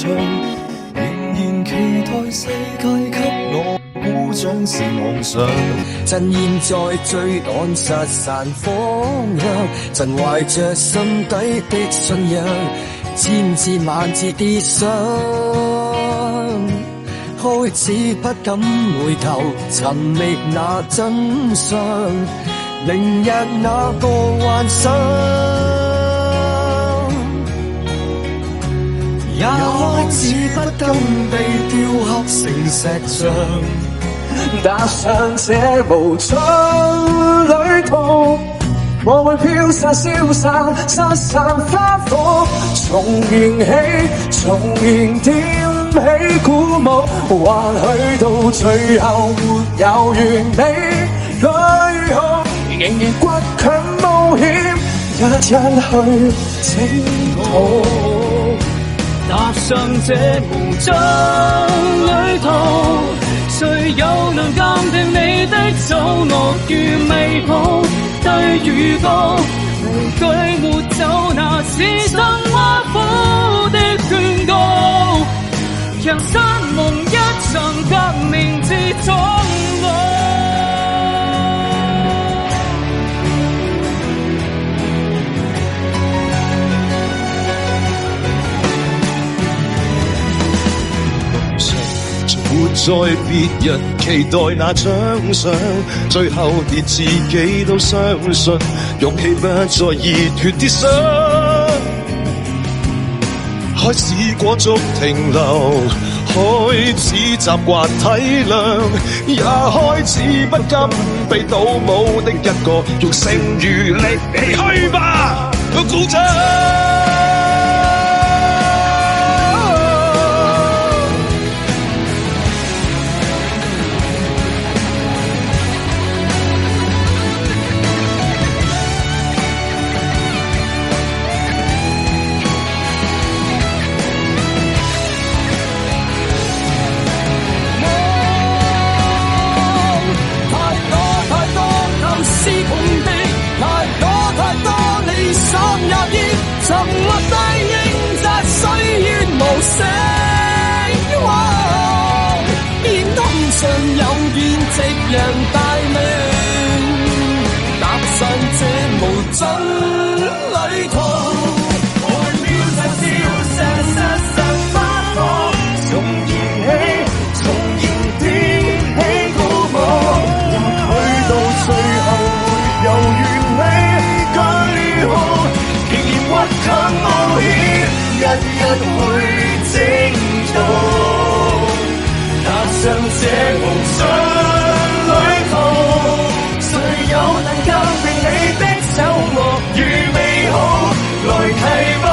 場，仍然期待世界給我鼓掌是妄想。趁現在最趕失散方向，曾懷着心底的信仰，千次萬次跌傷，開始不敢回頭尋覓那真相，明日那個幻想，也開始不甘被雕刻成石像，踏上這無盡旅途，我會飄散消散失散花火，重燃起重燃點起鼓舞，或許到最後沒有完美旅途，仍然倔強冒險一一去征討，踏上這無盡旅途，誰又能鑑定你的醜惡與美好？對與高，無懼沒走，那是什麼苦的勸告？讓山夢一場革命之終老。活在別人期待那獎賞，最後連自己都相信，勇氣不再熱血跌傷，開始裹足停留，開始習慣體諒，也開始不甘被倒模的一個，用剩餘力氣去吧，鼓掌。沉默低應扎水煙無聲，煙通盡有見夕陽大明，踏上這無盡旅途，我會飄散消散失散花火，重燃起重燃點起鼓舞，或許到最後沒有完美句號，倔強冒險，一一去征討，踏上這無盡旅途，誰又能鑑定你的醜惡與美好？來契吧。